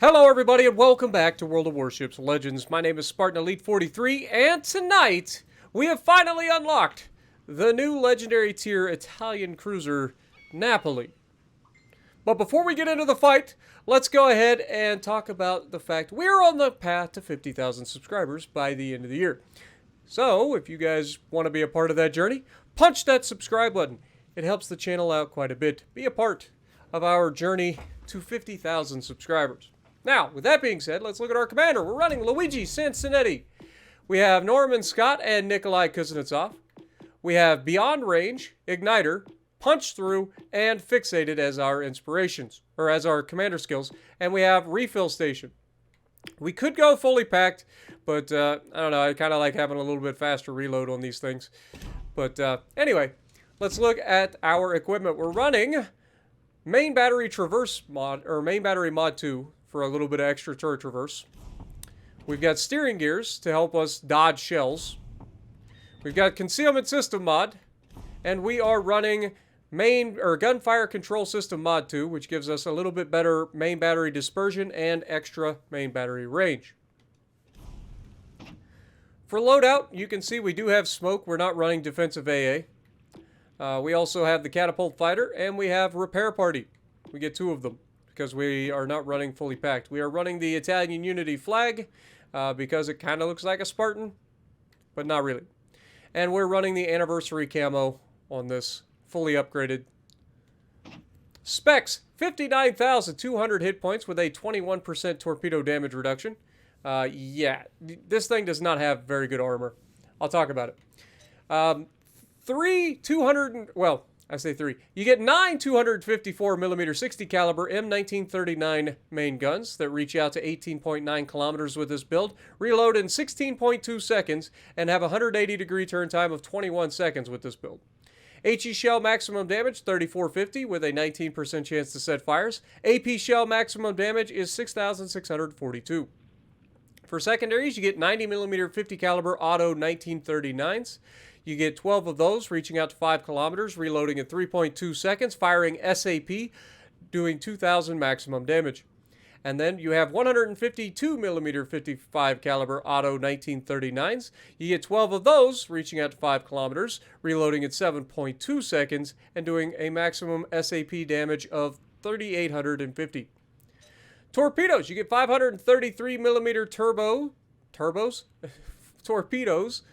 Hello everybody and welcome back to World of Warships Legends. My name is Spartan Elite 43 and tonight we have finally unlocked the new legendary tier Italian cruiser Napoli. But before we get into the fight, let's go ahead and talk about the fact we're on the path to 50,000 subscribers by the end of the year. So if you guys want to be a part of that journey, punch that subscribe button. It helps the channel out quite a bit. Be a part of our journey to 50,000 subscribers. Now, with that being said, let's look at our commander. We're running Luigi Sansonetti. We have Norman Scott and Nikolai Kuznetsov. We have Beyond Range, Igniter, Punch Through, and Fixated as our inspirations, or as our commander skills. And we have Refill Station. We could go fully packed, but I don't know. I kind of like having a little bit faster reload on these things. But anyway, let's look at our equipment. We're running Main Battery Traverse mod, or Main Battery Mod 2. For a little bit of extra turret traverse. We've got steering gears to help us dodge shells. We've got concealment system mod, and we are running gunfire control system mod 2, which gives us a little bit better main battery dispersion and extra main battery range. For loadout, you can see we do have smoke. We're not running defensive AA. We also have the catapult fighter, and we have repair party. We get 2 of them, because we are not running fully packed. We are running the Italian Unity flag because it kind of looks like a Spartan, but not really. And we're running the anniversary camo on this fully upgraded. Specs, 59,200 hit points with a 21% torpedo damage reduction. Yeah, this thing does not have very good armor. I'll talk about it. 3. You get 9 254mm 60 caliber M1939 main guns that reach out to 18.9 kilometers with this build, reload in 16.2 seconds, and have a 180-degree turn time of 21 seconds with this build. HE shell maximum damage 3450 with a 19% chance to set fires. AP shell maximum damage is 6,642. For secondaries, you get 90mm 50 caliber auto 1939s. You get 12 of those, reaching out to 5 kilometers, reloading in 3.2 seconds, firing SAP, doing 2,000 maximum damage. And then you have 152mm 55 caliber auto 1939s. You get 12 of those, reaching out to 5 kilometers, reloading in 7.2 seconds, and doing a maximum SAP damage of 3,850. Torpedoes, you get 533mm torpedoes.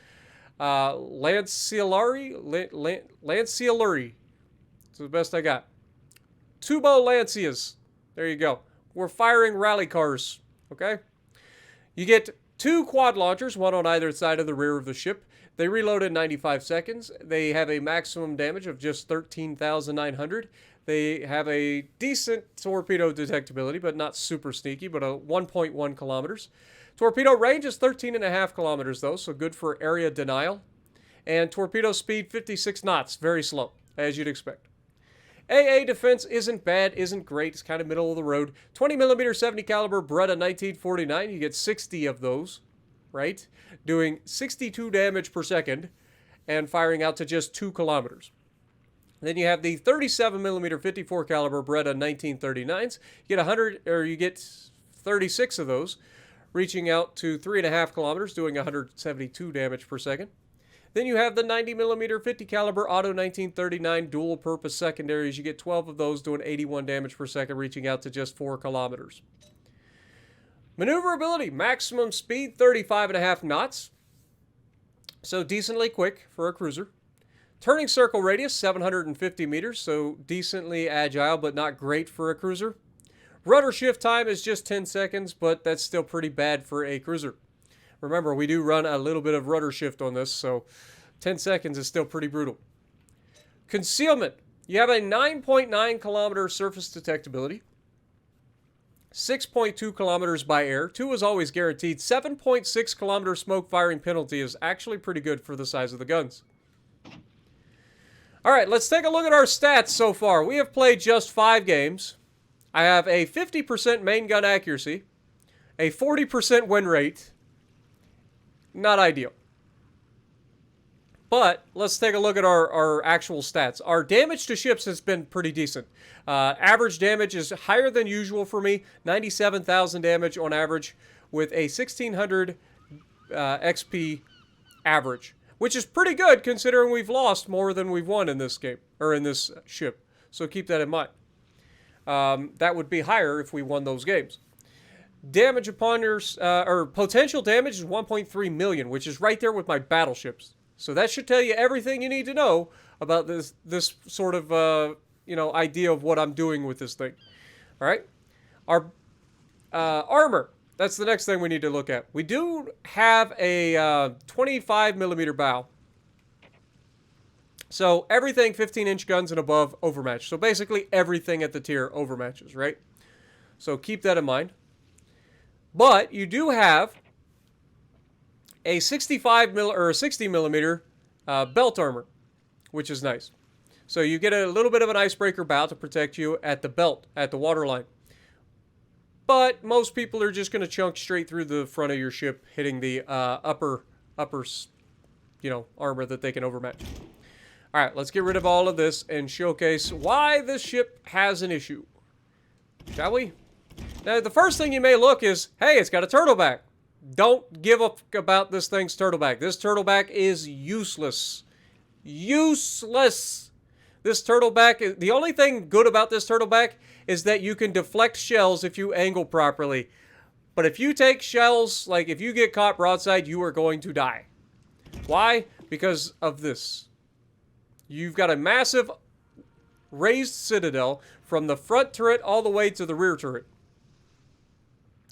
Lanciolari. That's the best I got. Tubo Lancias. There you go. We're firing rally cars. Okay? You get 2 quad launchers, one on either side of the rear of the ship. They reload in 95 seconds. They have a maximum damage of just 13,900. They have a decent torpedo detectability, but not super sneaky, but a 1.1 kilometers. Torpedo range is 13.5 kilometers, though, so good for area denial. And torpedo speed, 56 knots, very slow, as you'd expect. AA defense isn't bad, isn't great, it's kind of middle of the road. 20mm 70 caliber Beretta 1949, you get 60 of those, right? Doing 62 damage per second and firing out to just 2 kilometers. Then you have the 37mm 54 caliber Beretta 1939s. You get 36 of those, reaching out to 3.5 kilometers, doing 172 damage per second. Then you have the 90mm 50 caliber auto 1939 dual purpose secondaries. You get 12 of those, doing 81 damage per second, reaching out to just 4 kilometers. Maneuverability, maximum speed 35.5 knots. So decently quick for a cruiser. Turning circle radius 750 meters, so decently agile but not great for a cruiser. Rudder shift time is just 10 seconds, but that's still pretty bad for a cruiser. Remember, we do run a little bit of rudder shift on this, so 10 seconds is still pretty brutal. Concealment. You have a 9.9 kilometer surface detectability, 6.2 kilometers by air. 2 is always guaranteed. 7.6 kilometer smoke firing penalty is actually pretty good for the size of the guns. All right, let's take a look at our stats so far. We have played just 5 games. I have a 50% main gun accuracy, a 40% win rate. Not ideal. But let's take a look at our actual stats. Our damage to ships has been pretty decent. Average damage is higher than usual for me, 97,000 damage on average, with a 1,600 XP average, which is pretty good considering we've lost more than we've won in this game, or in this ship. So keep that in mind. That would be higher if we won those games. Damage upon your, or potential damage is 1.3 million, which is right there with my battleships. So that should tell you everything you need to know about this sort of, idea of what I'm doing with this thing. All right? Our armor. That's the next thing we need to look at. We do have a 25 millimeter bow. So everything 15-inch guns and above overmatch. So basically everything at the tier overmatches, right? So keep that in mind. But you do have a 60 millimeter belt armor, which is nice. So you get a little bit of an icebreaker bow to protect you at the belt, at the waterline. But most people are just going to chunk straight through the front of your ship, hitting the upper, armor that they can overmatch. All right, let's get rid of all of this and showcase why this ship has an issue. Shall we? Now, the first thing you may look is, hey, it's got a turtleback. Don't give up about this thing's turtleback. This turtleback is useless. Useless. This turtleback, the only thing good about this turtleback is that you can deflect shells if you angle properly. But if you take shells, like if you get caught broadside, you are going to die. Why? Because of this. You've got a massive raised citadel from the front turret all the way to the rear turret.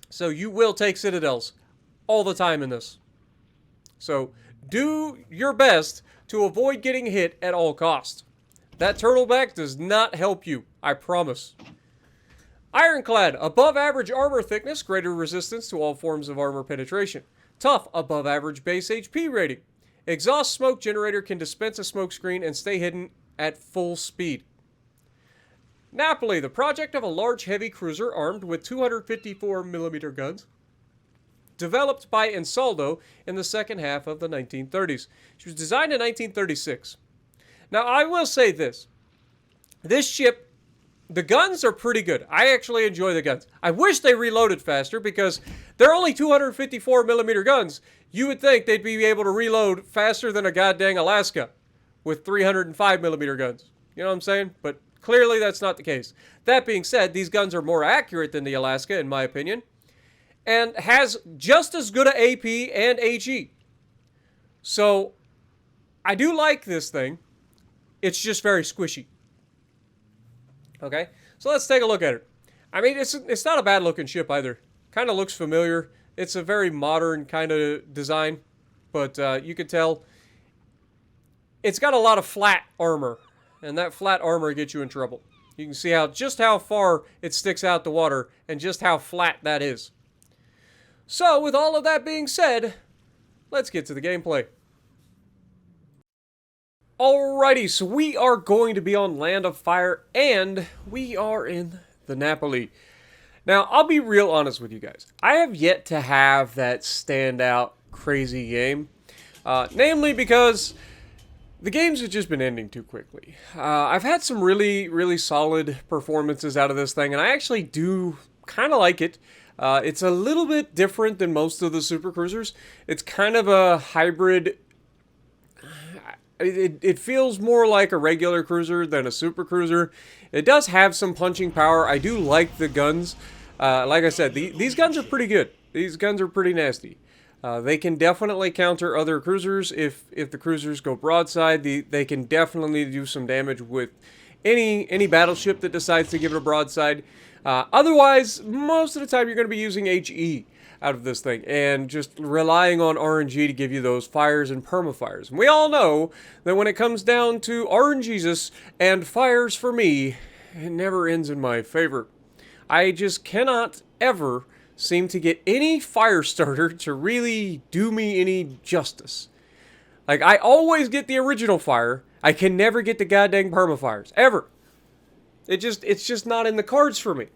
So you will take citadels all the time in this. So do your best to avoid getting hit at all costs. That turtleback does not help you, I promise. Ironclad, above average armor thickness, greater resistance to all forms of armor penetration. Tough, above average base HP rating. Exhaust smoke generator can dispense a smoke screen and stay hidden at full speed. Napoli, the project of a large heavy cruiser armed with 254 millimeter guns, developed by Ansaldo in the second half of the 1930s. She was designed in 1936. Now, I will say this. This ship, the guns are pretty good. I actually enjoy the guns. I wish they reloaded faster because they're only 254 millimeter guns. You would think they'd be able to reload faster than a goddamn Alaska with 305 millimeter guns. You know what I'm saying? But clearly that's not the case. That being said, these guns are more accurate than the Alaska, in my opinion, and has just as good a AP and HE. So, I do like this thing. It's just very squishy. Okay? So let's take a look at it. I mean, it's not a bad looking ship either. Kind of looks familiar. It's a very modern kind of design, but you can tell it's got a lot of flat armor, and that flat armor gets you in trouble. You can see just how far it sticks out the water and just how flat that is. So, with all of that being said, let's get to the gameplay. Alrighty, so we are going to be on Land of Fire, and we are in the Napoli. Now, I'll be real honest with you guys. I have yet to have that standout crazy game, namely because the games have just been ending too quickly. I've had some really, really solid performances out of this thing, and I actually do kind of like it. It's a little bit different than most of the super cruisers. It's kind of a hybrid. It feels more like a regular cruiser than a super cruiser. It does have some punching power. I do like the guns. Like I said, these guns are pretty good. These guns are pretty nasty. They can definitely counter other cruisers. If the cruisers go broadside, they can definitely do some damage with any battleship that decides to give it a broadside. Otherwise, most of the time you're going to be using HE out of this thing and just relying on RNG to give you those fires and permafires. And we all know that when it comes down to RNGesus and fires for me, it never ends in my favor. I just cannot ever seem to get any fire starter to really do me any justice. Like, I always get the original fire. I can never get the goddamn permafires. Ever. It's just not in the cards for me.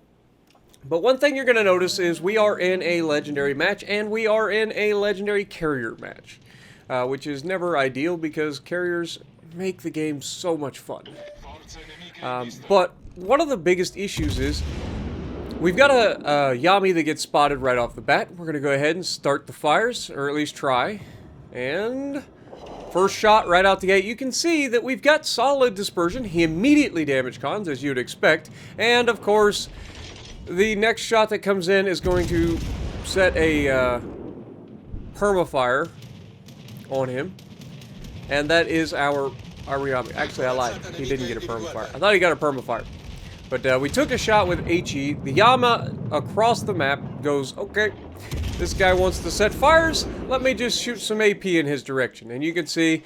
But one thing you're going to notice is we are in a legendary match, and we are in a legendary carrier match. which is never ideal because carriers make the game so much fun. But one of the biggest issues is we've got a Yami that gets spotted right off the bat. We're going to go ahead and start the fires, or at least try. And first shot right out the gate. You can see that we've got solid dispersion. He immediately damage cons, as you'd expect. And, of course, the next shot that comes in is going to set a permafire on him. And that is our Yami. Actually, I lied. He didn't get a permafire. I thought he got a permafire. But we took a shot with HE. The Yama across the map goes, okay, this guy wants to set fires. Let me just shoot some AP in his direction. And you can see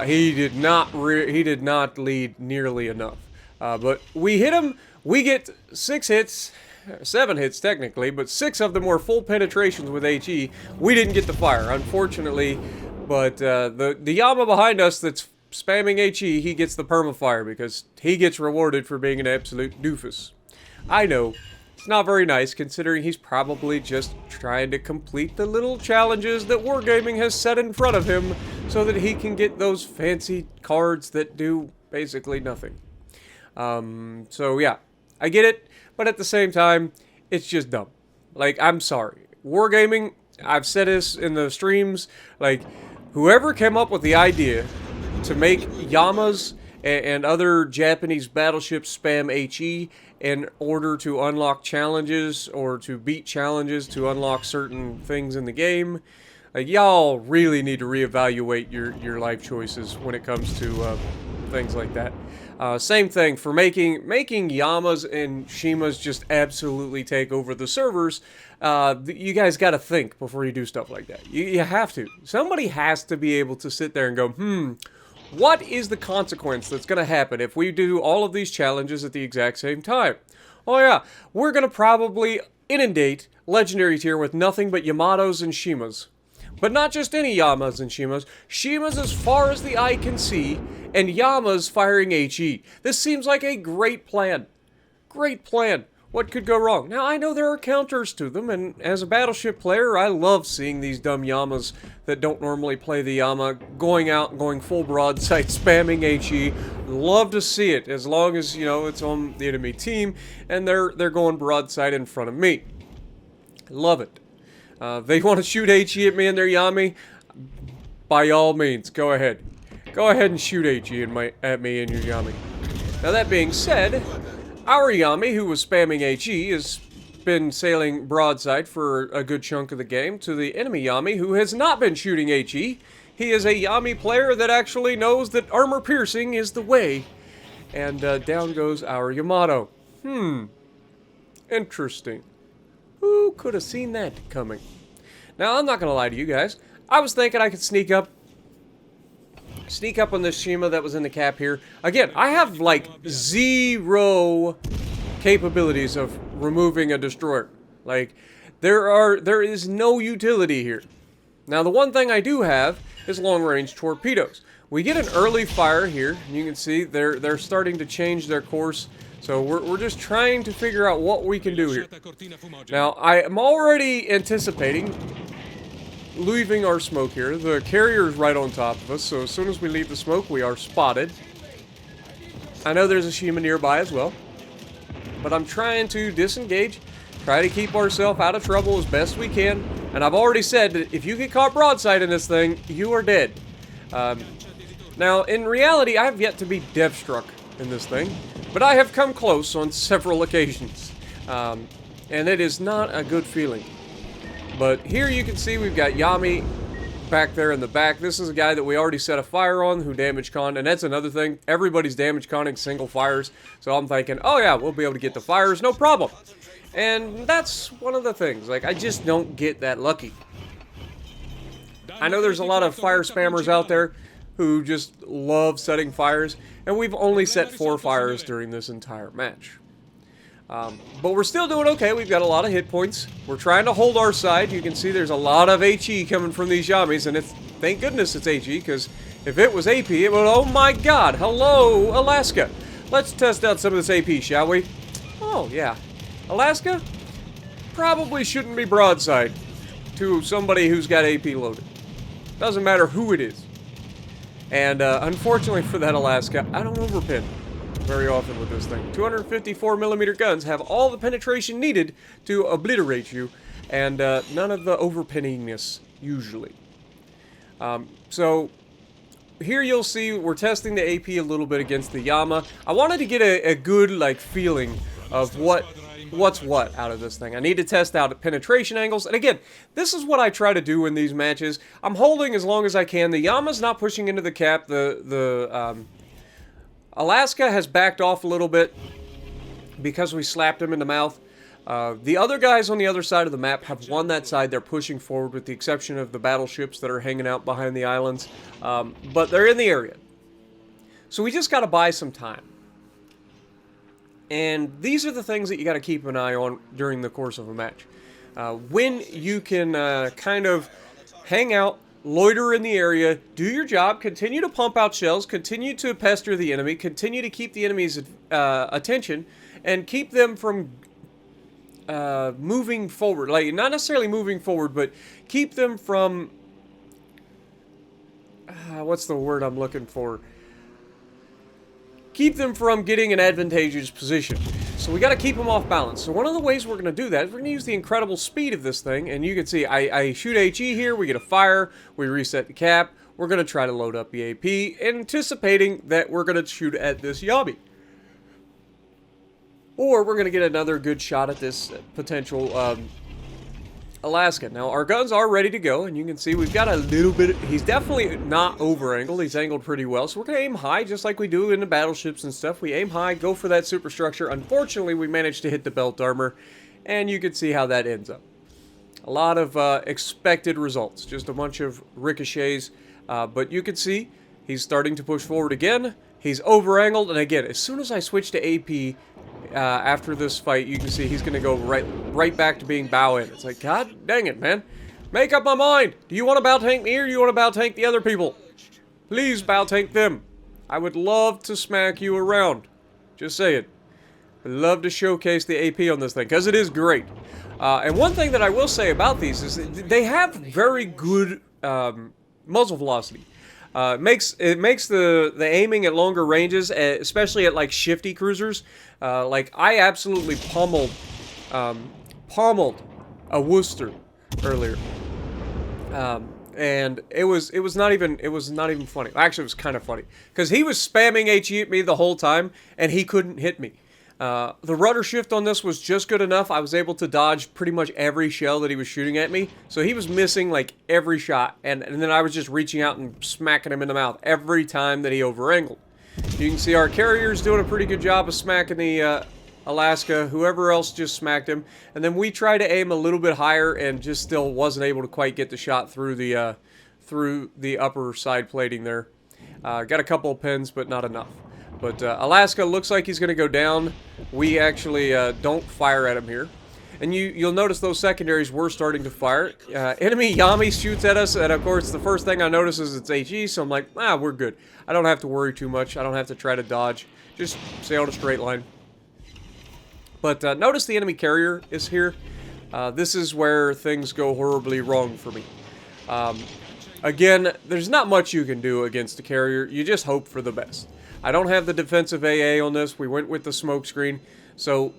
he did not lead nearly enough. But we hit him. We get 6 hits. 7 hits technically, but 6 of them were full penetrations with HE. We didn't get the fire, unfortunately. But the Yama behind us that's spamming HE, he gets the permafire because he gets rewarded for being an absolute doofus. I know, it's not very nice considering he's probably just trying to complete the little challenges that Wargaming has set in front of him so that he can get those fancy cards that do basically nothing. So yeah, I get it, but at the same time, it's just dumb. Like, I'm sorry. Wargaming, I've said this in the streams, like, whoever came up with the idea to make Yamas and other Japanese battleships spam HE in order to unlock challenges or to beat challenges to unlock certain things in the game, y'all really need to reevaluate your life choices when it comes to things like that. Same thing for making Yamas and Shimas just absolutely take over the servers. You guys got to think before you do stuff like that. You have to. Somebody has to be able to sit there and go, what is the consequence that's going to happen if we do all of these challenges at the exact same time? Oh yeah, we're going to probably inundate Legendary tier with nothing but Yamatos and Shimas. But not just any Yamas and Shimas. Shimas as far as the eye can see, and Yamas firing HE. This seems like a great plan. Great plan. What could go wrong? Now, I know there are counters to them, and as a Battleship player, I love seeing these dumb Yamas that don't normally play the Yama going out and going full broadside, spamming HE. Love to see it, as long as, you know, it's on the enemy team, and they're going broadside in front of me. Love it. They want to shoot HE at me and their Yami, by all means, go ahead. Go ahead and shoot HE at me and your Yami. Now, that being said, our Yami, who was spamming HE, has been sailing broadside for a good chunk of the game to the enemy Yami, who has not been shooting HE. He is a Yami player that actually knows that armor piercing is the way. And down goes our Yamato. Interesting. Who could have seen that coming? Now, I'm not going to lie to you guys. I was thinking I could sneak up on this Shima that was in the cap here. Again, I have like 0 capabilities of removing a destroyer. Like, there is no utility here. Now, the one thing I do have is long-range torpedoes. We get an early fire here. You can see they're starting to change their course. So we're just trying to figure out what we can do here. Now, I am already anticipating leaving our smoke here. The carrier is right on top of us, so as soon as we leave the smoke, we are spotted. I know there's a Shima nearby as well, but I'm trying to disengage, try to keep ourselves out of trouble as best we can, and I've already said that if you get caught broadside in this thing, you are dead. Now, in reality, I have yet to be dev-struck in this thing, but I have come close on several occasions, and it is not a good feeling. But here you can see we've got Yami back there in the back. This is a guy that we already set a fire on who damage conned, and that's another thing. Everybody's damage conning single fires, so I'm thinking, oh yeah, we'll be able to get the fires, no problem. And that's one of the things, like, I just don't get that lucky. I know there's a lot of fire spammers out there who just love setting fires, and we've only set 4 fires during this entire match. But we're still doing okay. We've got a lot of hit points. We're trying to hold our side. You can see there's a lot of HE coming from these Yamis, and thank goodness it's HE, because if it was AP, it would, oh my god, hello, Alaska. Let's test out some of this AP, shall we? Oh, yeah. Alaska probably shouldn't be broadside to somebody who's got AP loaded. Doesn't matter who it is. And unfortunately for that Alaska, I don't overpin very often with this thing. 254mm guns have all the penetration needed to obliterate you, and none of the overpinningness, usually. So here you'll see we're testing the AP a little bit against the Yama. I wanted to get a good like feeling of what's what out of this thing. I need to test out penetration angles, and again, this is what I try to do in these matches. I'm holding as long as I can. The Yama's not pushing into the cap. The Alaska has backed off a little bit because we slapped him in the mouth. The other guys on the other side of the map have won that side. They're pushing forward with the exception of the battleships that are hanging out behind the islands. But they're in the area. So we just got to buy some time. And these are the things that you got to keep an eye on during the course of a match. When you can kind of hang out, loiter in the area, do your job, continue to pump out shells, continue to pester the enemy, continue to keep the enemy's attention, and keep them from moving forward. Like, not necessarily moving forward, but keep them from... what's the word I'm looking for? Keep them from getting an advantageous position. So we got to keep them off balance. So one of the ways we're going to do that is we're going to use the incredible speed of this thing. And you can see I shoot HE here, we get a fire, we reset the cap. We're going to try to load up the AP, anticipating that we're going to shoot at this Yami. Or we're going to get another good shot at this potential Alaska. Now, our guns are ready to go, and you can see we've got a little bit... He's definitely not over-angled. He's angled pretty well, so we're going to aim high, just like we do in the battleships and stuff. We aim high, go for that superstructure. Unfortunately, we managed to hit the belt armor, and you can see how that ends up. A lot of expected results. Just a bunch of ricochets, but you can see he's starting to push forward again. He's over-angled, and again, as soon as I switch to AP... after this fight, you can see he's going to go right back to being bow in. It's like, God dang it, man. Make up my mind. Do you want to bow tank me or do you want to bow tank the other people? Please bow tank them. I would love to smack you around. Just saying. I'd love to showcase the AP on this thing because it is great. And one thing that I will say about these is they have very good muzzle velocity. It makes the aiming at longer ranges, especially at like shifty cruisers. Like I absolutely pummeled a Worcester earlier, and it was not even funny. Actually, it was kind of funny because he was spamming HE at me the whole time, and he couldn't hit me. The rudder shift on this was just good enough. I was able to dodge pretty much every shell that he was shooting at me. So he was missing like every shot. And then I was just reaching out and smacking him in the mouth every time that he over-angled. You can see our carrier's doing a pretty good job of smacking the Alaska. Whoever else just smacked him. And then we tried to aim a little bit higher and just still wasn't able to quite get the shot through the upper side plating there. Got a couple of pins, but not enough. But Alaska looks like he's going to go down. We actually don't fire at him here. And you'll notice those secondaries were starting to fire. Enemy Yami shoots at us, and of course the first thing I notice is it's HE, so I'm like, we're good. I don't have to worry too much. I don't have to try to dodge. Just sail in a straight line. But notice the enemy carrier is here. This is where things go horribly wrong for me. Again, there's not much you can do against a carrier. You just hope for the best. I don't have the defensive AA on this. We went with the smoke screen. So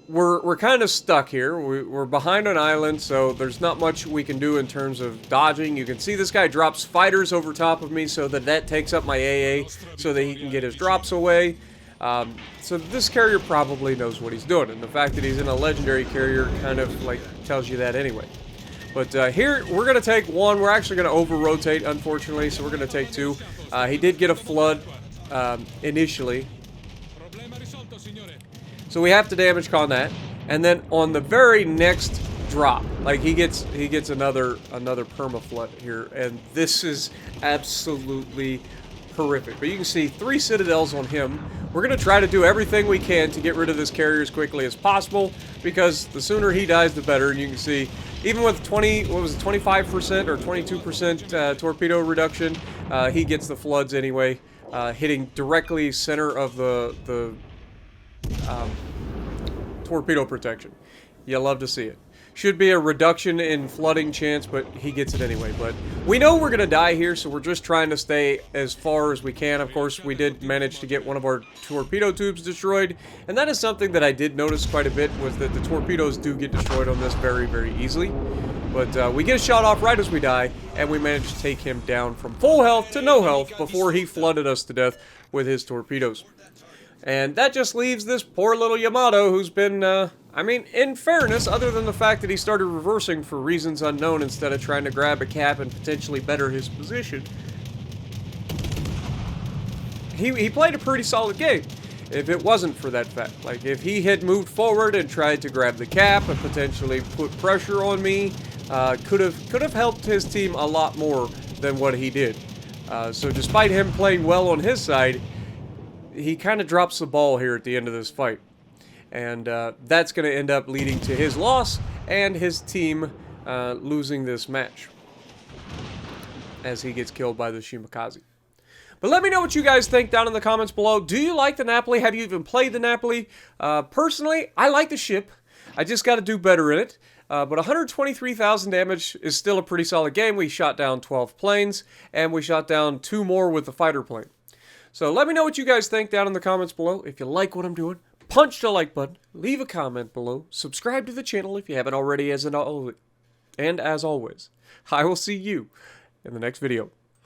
we're kind of stuck here. We're behind an island, so there's not much we can do in terms of dodging. You can see this guy drops fighters over top of me so that takes up my AA so that he can get his drops away. So this carrier probably knows what he's doing, and the fact that he's in a legendary carrier kind of like tells you that anyway. But here, we're going to take one. We're actually going to over-rotate, unfortunately, so we're going to take two. He did get a flood initially. So we have to damage con that. And then on the very next drop, like he gets another perma flood here. And this is absolutely horrific. But you can see 3 citadels on him. We're going to try to do everything we can to get rid of this carrier as quickly as possible, because the sooner he dies, the better. And you can see, even with 25% or 22% torpedo reduction, he gets the floods anyway, hitting directly center of the torpedo protection. You love to see it. Should be a reduction in flooding chance, but he gets it anyway. But We know we're going to die here, so we're just trying to stay as far as we can. Of course, we did manage to get one of our torpedo tubes destroyed, and that is something that I did notice quite a bit, was that the torpedoes do get destroyed on this very, very easily. But we get a shot off right as we die, and we managed to take him down from full health to no health before he flooded us to death with his torpedoes. And that just leaves this poor little Yamato who's been, I mean, in fairness, other than the fact that he started reversing for reasons unknown instead of trying to grab a cap and potentially better his position, he played a pretty solid game. If it wasn't for that fact, like if he had moved forward and tried to grab the cap and potentially put pressure on me, could have helped his team a lot more than what he did. So despite him playing well on his side, he kind of drops the ball here at the end of this fight. And that's going to end up leading to his loss and his team losing this match as he gets killed by the Shimakaze. But let me know what you guys think down in the comments below. Do you like the Napoli? Have you even played the Napoli? Personally, I like the ship. I just got to do better in it. But 123,000 damage is still a pretty solid game. We shot down 12 planes, and we shot down 2 more with the fighter plane. So let me know what you guys think down in the comments below. If you like what I'm doing, punch the like button, leave a comment below, subscribe to the channel if you haven't already, and as always, I will see you in the next video.